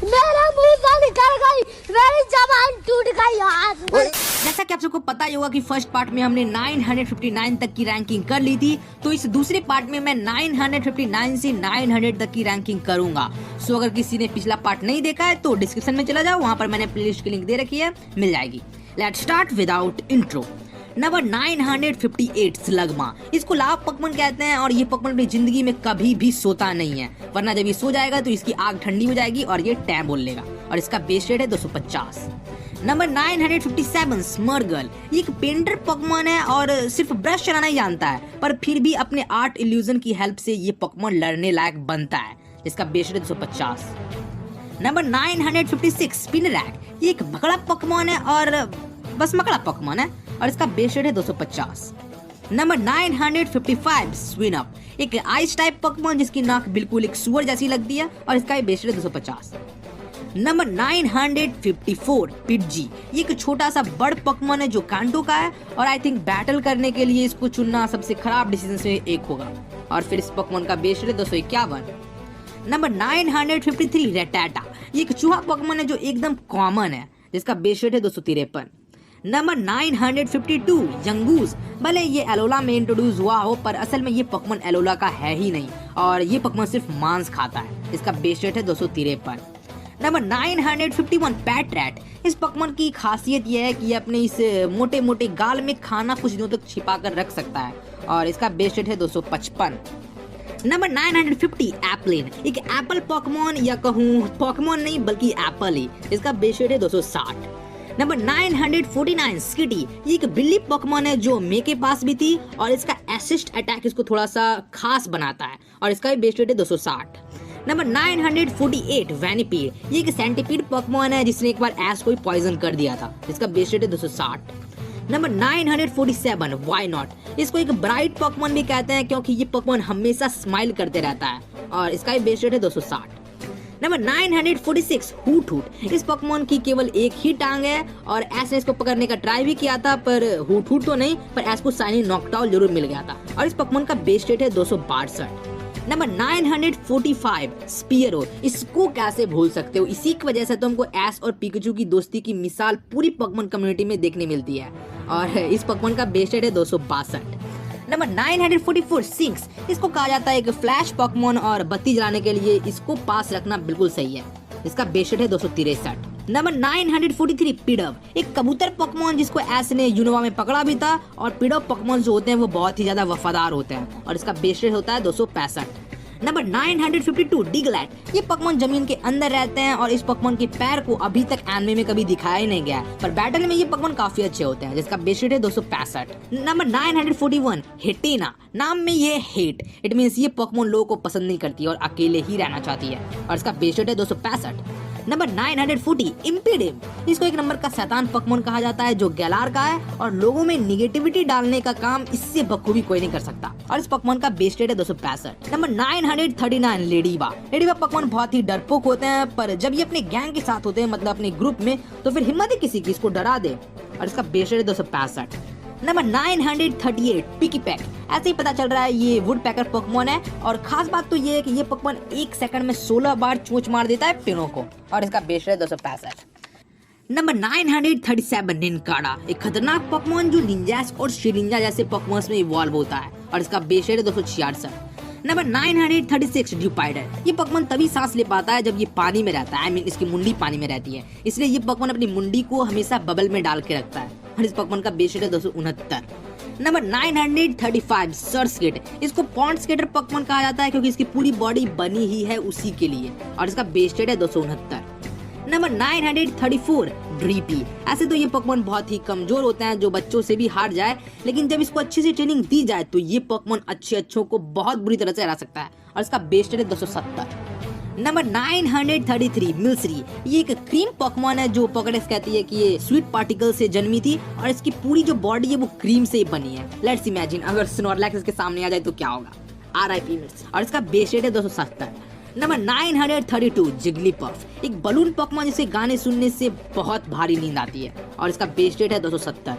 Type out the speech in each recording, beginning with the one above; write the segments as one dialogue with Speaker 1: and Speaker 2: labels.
Speaker 1: मेरा मुंह से निकल गई, मेरी जबान टूट गई यार।
Speaker 2: जैसा कि आप सबको पता ही होगा कि फर्स्ट पार्ट में हमने 959 तक की रैंकिंग कर ली थी, तो इस दूसरे पार्ट में मैं 959 से 900 तक की रैंकिंग करूंगा। सो अगर किसी ने पिछला पार्ट नहीं देखा है तो डिस्क्रिप्शन में चला जाओ, वहां पर मैंने प्लेलिस्ट की लिंक दे रखी है, मिल जाएगी। Let's start without intro. Number 958 स्लगमा। इसको लाभ पकमन कहते हैं और ये पकमन अपनी जिंदगी में कभी भी सोता नहीं है, वरना जब ये सो जाएगा तो इसकी आग ठंडी हो जाएगी और ये टैम बोल लेगा और इसका बेस रेट है 250। नंबर 957 स्मर्गल। ये एक पेंटर पकमन है और सिर्फ ब्रश चलाना ही जानता है, पर फिर भी अपने आर्ट इल्यूजन की हेल्प से ये पकमन लड़ने लायक बनता है, इसका बेस रेट 250। नंबर 956 स्पिनरैक। ये एक भगड़ा पकमन है और बस मकड़ा पकमन है और इसका बेस रेट है 250। नंबर 955 स्विनअप। एक आइस टाइप पकमन जिसकी नाक बिल्कुल एक सुअर जैसी लगती है और इसका बेस रेट 250। नंबर 954 पिटजी। ये एक छोटा सा बड़ पकमन है जो कांटो का है और आई थिंक बैटल करने के लिए इसको चुनना सबसे खराब डिसीजन से एक होगा और फिर इस पकमन का बेस रेट 251। नंबर 953 रेटाटा। ये एक चूहा पकमन है जो एकदम कॉमन है, जिसका बेस रेट है 253। नंबर 952 यंगूस। भले ये एलोला में इंट्रोड्यूस हुआ हो, पर असल में ये पकमन एलोला का है ही नहीं और ये पकमन सिर्फ मांस खाता है, इसका बेस रेट है 253। Number 951 PAT rat. इस पकमन की खासियत यह है कि ये अपने इस मोटे मोटे गाल में खाना कुछ दिनों तक छिपा कर रख सकता है और इसका बेस रेट है 255। नंबर 950 एप्लिन। एक एप्पल पॉकमॉन या कहूँ पॉकमॉन नहीं बल्कि एप्पल ही, इसका बेस रेट है 260। नंबर 949 स्किटी। ये एक बिल्ली पॉकमॉन है जो मे के पास भी थी और इसका एसिस्ट अटैक इसको थोड़ा सा खास बनाता है और इसका भी बेस रेट है 260। नंबर 948 वैनिपीड। ये एक सेंटीपीड पॉकमॉन है जिसने एक बार एस को पॉइजन कर दिया था, इसका बेस रेट है 260। Number 947 why not. इसको एक ब्राइट पॉकमॉन भी कहते हैं क्योंकि ये पॉकमॉन हमेशा स्माइल करते रहता है और इसका भी बेस रेट है 260। नंबर 946 हुट हुट। इस पॉकमॉन की केवल एक ही टांग है और एस ने इसको पकड़ने का ट्राई भी किया था, पर हुट हुट तो नहीं, पर एस को साइनिंग नॉकडाउन जरूर मिल गया था और इस पॉकमॉन का बेस रेट है 262। नंबर 945 स्पीयरो। इसको कैसे भूल सकते हो, इसी की वजह से तो हमको एस और पिकाचू की दोस्ती की मिसाल पूरी पॉकमॉन कम्युनिटी में देखने मिलती है और इस पॉकमॉन का बेस रेट है 262। Number 944 sinks. इसको कहा जाता है एक फ्लैश पॉकमॉन और बत्ती जलाने के लिए इसको पास रखना बिल्कुल सही है, इसका बेस रेट है 263। नंबर 943 पिडव। एक कबूतर पॉकमॉन जिसको एस ने यूनोवा में पकड़ा भी था और पिडव पॉकमॉन जो होते हैं वो बहुत ही ज्यादा वफादार होते हैं और इसका बेस रेट होता है 265। नंबर 952 डिगलैट। ये पॉकमॉन जमीन के अंदर रहते हैं और इस पॉकमॉन के पैर को अभी तक एनिमे में कभी दिखाया ही नहीं गया, पर बैटल में ये पॉकमॉन काफी अच्छे होते हैं, जिसका बेस रेट है 265। नंबर 941 हेटेना। नाम में ये हेट, इट मींस ये पॉकमॉन लोगों को पसंद नहीं करती और अकेले ही रहना चाहती है और इसका बेस रेट है 265। नंबर 940 इम्पीडिम। इसको एक नंबर का शैतान पॉकमॉन कहा जाता है जो गैलार का है और लोगों में निगेटिविटी डालने का काम इससे बखूबी कोई नहीं कर सकता और इस पॉकमॉन का बेस रेट है 265। नंबर 939 लेडीबा। लेडीबा पॉकमॉन बहुत ही डरपोक होते हैं, पर जब ये अपने गैंग के साथ होते हैं, मतलब अपने ग्रुप में, तो फिर हिम्मत ही किसी की इसको डरा दे और इसका बेस रेट है 265। नंबर 938 पिकी पैक। ऐसे ही पता चल रहा है ये वुड पैकर पॉकमॉन है और खास बात तो ये है कि ये पॉकमॉन एक सेकंड में 16 बार चोंच मार देता है पेड़ों को और इसका बेस रेट 265। नंबर 937 निनकाडा। एक खतरनाक पॉकमॉन जो निंजास और शिरिंजा जैसे पॉकमॉन्स में इवॉल्व होता है और इसका बेस रेट 266। नंबर 936 ड्यूपाइडर। ये पॉकमॉन तभी सांस ले पाता है जब ये पानी में रहता है, आई मीन इसकी मुंडी पानी में रहती है, इसलिए ये पॉकमॉन अपनी मुंडी को हमेशा बबल में डाल के रखता है और इस पॉकमॉन का बेस रेट है 269। नंबर 935 सर्स्केट। इसको पॉन्ड स्केटर पॉकमॉन कहा जाता है क्योंकि इसकी पूरी बॉडी बनी ही है उसी के लिए और इसका बेस रेट है 269। नंबर 934 ड्रीपी। ऐसे तो ये पॉकमॉन बहुत ही कमजोर होते हैं जो बच्चों से भी हार जाए, लेकिन जब इसको अच्छी सी ट्रेनिंग दी जाए तो ये पॉकमॉन अच्छों को बहुत बुरी तरह से हरा सकता है और इसका बेस रेट है 270। नंबर 933 मिल्सरी। ये एक क्रीम पॉकमॉन है जो पॉकेडेक्स कहती है कि ये स्वीट पार्टिकल से जन्मी थी और इसकी पूरी जो बॉडी है वो क्रीम से ही बनी है। लेट्स इमेजिन अगर स्नॉर्लैक्स इसके सामने आ जाए तो क्या होगा। RIP मिल्स और इसका बेस रेट है 270। नंबर 932 जिगलीपफ। एक बलून पॉकमॉन जिसे गाने सुनने से बहुत भारी नींद आती है और इसका बेस रेट है 270।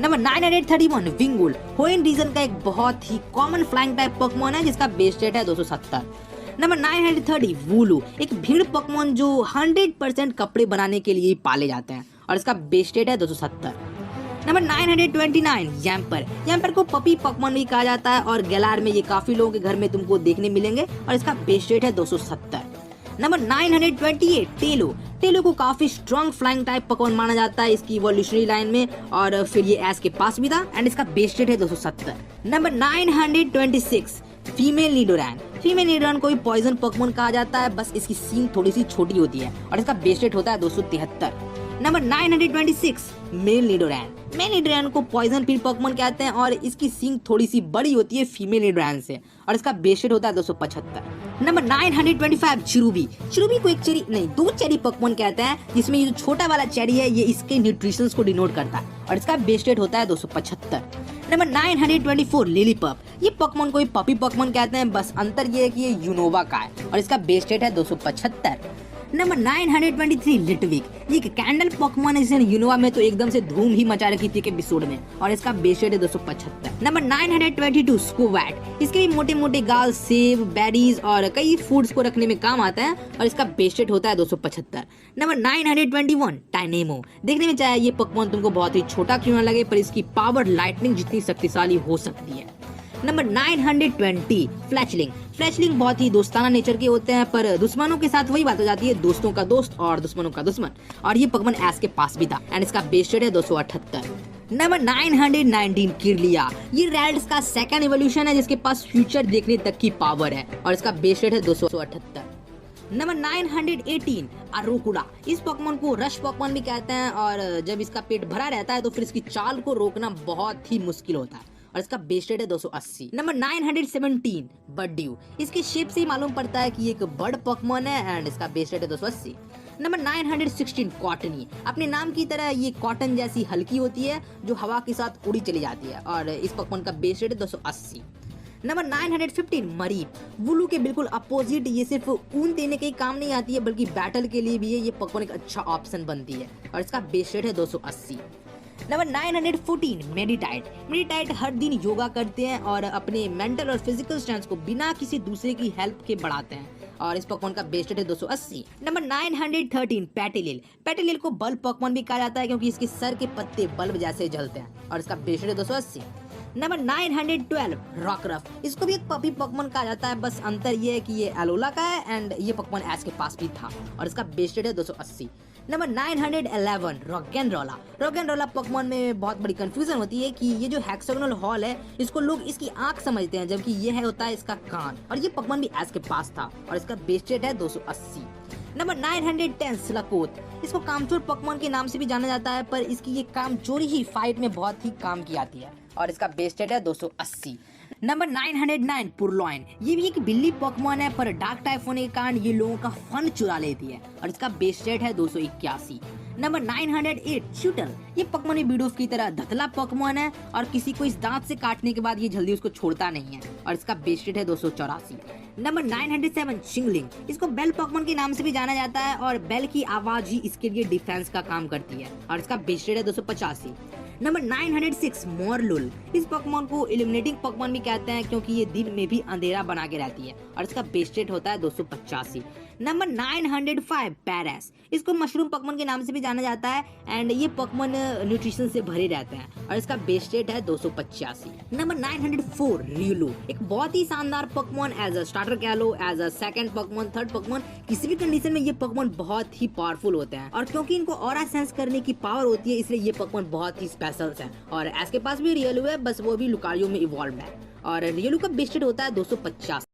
Speaker 2: नंबर 931 विंगुल। होएन रीजन का एक बहुत ही कॉमन फ्लाइंग टाइप पॉकमॉन है जिसका बेस रेट है 270। नंबर 930 वूलू, एक भीड़ पोकेमॉन जो 100% कपड़े बनाने के लिए पाले जाते हैं और इसका बेस रेट है 270। नंबर 929 यैम्पर, यैम्पर को पपी पोकेमॉन भी कहा जाता है और गैलार में ये काफी लोगों के घर में तुमको देखने मिलेंगे और इसका बेस रेट है 270। नंबर 928 टेलो, टेलो को काफी स्ट्रॉन्ग फ्लाइंग टाइप पोकेमॉन माना जाता है इसकी इवोल्यूशनरी लाइन में और फिर ये एस के पास भी था एंड इसका बेस रेट है 270। नंबर 926 फीमेल निडोरैन, फीमेल निडोरैन को भी पॉइजन पोकेमॉन कहा जाता है, बस इसकी सींग थोड़ी सी छोटी होती है और इसका बेस रेट होता है 273। नंबर 926 मेल निडोरैन, मेल निडोरैन को पॉइजन पिल पोकेमॉन कहते हैं और इसकी सींग थोड़ी सी बड़ी होती है फीमेल निडोरैन से और इसका बेस रेट होता है 275। नंबर 925 चिरुबी, चिरुबी को दो चेरी पोकेमॉन कहते हैं जिसमें ये जो छोटा वाला चेरी है ये इसके न्यूट्रिशंस को डिनोट करता है और इसका बेस रेट होता है 275। नंबर 924 लिलीपप, ये पोकेमॉन को पपी पोकेमॉन कहते हैं, बस अंतर ये है कि ये यूनोवा का है और इसका बेस रेट है 275। नंबर 923 लिटविक, ये कैंडल पोकेमॉन है यूनोवा में तो एकदम से धूम ही मचा रखी थी एपिसोड में और इसका बेस रेट है 275। नंबर 922 स्कोवैट, इसके भी मोटे मोटे गाल, सेब, बेरीज और कई फूड्स को रखने में काम आता है और इसका बेस रेट होता है 275। नंबर 921 टाइनेमो, देखने में चाहे ये पोकेमॉन तुमको बहुत ही छोटा क्यों ना लगे पर इसकी पावर लाइटनिंग जितनी शक्तिशाली हो सकती है। नंबर 920 फ्लैचलिंग, फ्लैचलिंग बहुत ही दोस्ताना नेचर के होते हैं पर दुश्मनों के साथ वही बात हो जाती है, दोस्तों का दोस्त और दुश्मनों का दुश्मन और ये पोकेमॉन एस के पास भी था एंड इसका बेस रेट है 278। नंबर 919 किरलिया, ये रैल्ड्स का सेकंड इवोल्यूशन है जिसके पास फ्यूचर देखने तक की पावर है और इसका बेस रेट है 278। नंबर 918 अरोकुड़ा, इस पोकेमॉन को रश पोकेमॉन भी कहते हैं और जब इसका पेट भरा रहता है तो फिर इसकी चाल को रोकना बहुत ही मुश्किल होता है और इसका बेस रेट है 280। नंबर 917 बड्यू, इसके शेप से ही मालूम पड़ता है कि एक बर्ड पोकेमॉन है एंड इसका बेस रेट है 280। नंबर 916 कॉटनी, अपने नाम की तरह ये कॉटन जैसी हल्की होती है जो हवा के साथ उड़ी चली जाती है और इस पोकेमॉन का बेस रेट है 280। नंबर 915 मरीप, वुलू के बिल्कुल अपोजिट, ये सिर्फ ऊन देने के ही काम नहीं आती है बल्कि बैटल के लिए भी ये पोकेमॉन एक अच्छा ऑप्शन बनती है और इसका बेस रेट है 280। नंबर 914 मेडिटाइट, मेडिटाइट हर दिन योगा करते हैं और अपने मेंटल और फिजिकल स्ट्रेंथ को बिना किसी दूसरे की हेल्प के बढ़ाते हैं और इस पोकेमॉन का बेस रेट है 280। नंबर 913 पैटेलिल, पैटेलिल को बल्ब पोकेमॉन भी कहा जाता है क्योंकि इसके सर के पत्ते बल्ब जैसे जलते हैं और इसका बेस रेट है 280। नंबर 912 रॉकरफ, इसको भी एक पपी पोकेमॉन कहा जाता है, बस अंतर ये है कि ये एलोला का है एंड ये पोकेमॉन एस के पास भी था और इसका बेस रेट है 280। नंबर 911 रॉगेनरोला, रॉगेनरोला पोकेमॉन में बहुत बड़ी कंफ्यूजन होती है कि ये जो हेक्सागोनल हॉल है इसको लोग इसकी आंख समझते हैं जबकि ये है होता है इसका कान और ये पोकेमॉन भी एस के पास था और इसका बेस रेट है 280। नंबर 910 स्लकोथ, इसको कामचोर पोकेमॉन के नाम से भी जाना जाता है पर इसकी ये कामचोरी ही फाइट में बहुत ही काम की आती है और इसका बेस रेट है 280। नंबर 909 पुरलॉइन, ये भी एक बिल्ली पोकेमॉन है पर डार्क टाइप होने के कारण ये लोगों का फन चुरा लेती है और इसका बेस रेट है 281। नंबर 908 शूटर, ये पोकेमॉन बीडोफ की तरह धतला पोकेमॉन है और किसी को इस दांत से काटने के बाद ये जल्दी उसको छोड़ता नहीं है और इसका बेस रेट है 284। नंबर 907 शिंगलिंग, इसको बेल पोकेमॉन के नाम से भी जाना जाता है और बेल की आवाज ही इसके लिए डिफेंस का काम करती है और इसका बेस रेट है 285। नंबर 906 मोरलुल, इस पोकेमॉन को इल्यूमिनेटिंग पोकेमॉन भी कहते हैं क्योंकि ये दिन में भी अंधेरा बना के रहती है और इसका बेस रेट होता है 285। नंबर 905 पैरेस, इसको मशरूम पोकेमॉन के नाम से भी जाना जाता है एंड ये पोकेमॉन न्यूट्रिशन से भरे रहते हैं और इसका बेस रेट है 285। नंबर 904 रियलू, एक बहुत ही शानदार पोकेमॉन, एज अ स्टार्टर कह लो, as a second Pokemon, third Pokemon, किसी भी कंडीशन में ये पोकेमॉन बहुत ही पावरफुल होते हैं और क्योंकि इनको ऑरा सेंस करने की पावर होती है इसलिए ये पोकेमॉन बहुत ही स्पेशल है और एस के पास भी रियलू है, बस वो भी लुकारियो में इवॉल्व है और रियलू का बेस रेट होता है 250।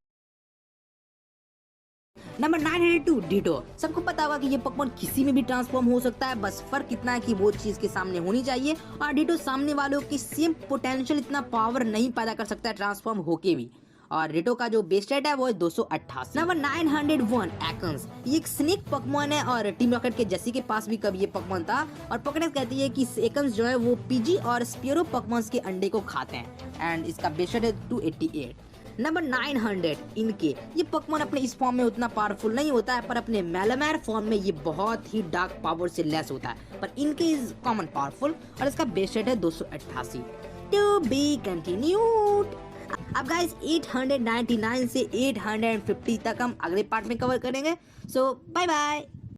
Speaker 2: नंबर 902 डिटो, सबको पता होगा कि ये पोकेमॉन किसी में भी ट्रांसफॉर्म हो सकता है, बस फर्क इतना है कि वो चीज के सामने होनी चाहिए और डिटो सामने वालों की सेम पोटेंशियल इतना पावर नहीं पैदा कर सकता है ट्रांसफॉर्म होके भी और डिटो का जो बेस रेट है वो है 288। नंबर 901 एकन्स, ये एक स्नेक पोकेमॉन है और टीम रॉकेट के जैसी के पास भी कभी ये पोकेमॉन था और पोकेडेक्स कहती है कि एकन्स जो है वो पीजी और स्पियरो पोकेमॉन्स के अंडे को खाते हैं एंड इसका बेस रेट है 288। नंबर 900 इनके, ये पोकेमॉन अपने इस फॉर्म में उतना पावरफुल नहीं होता है पर अपने मेलामैर फॉर्म में ये बहुत ही डार्क पावर से लेस होता है पर इनके इज कॉमन पावरफुल और इसका बेस रेट है 288। To be continued. अब गाइस 899 से 850 तक हम अगले पार्ट में कवर करेंगे। सो बाय बाय।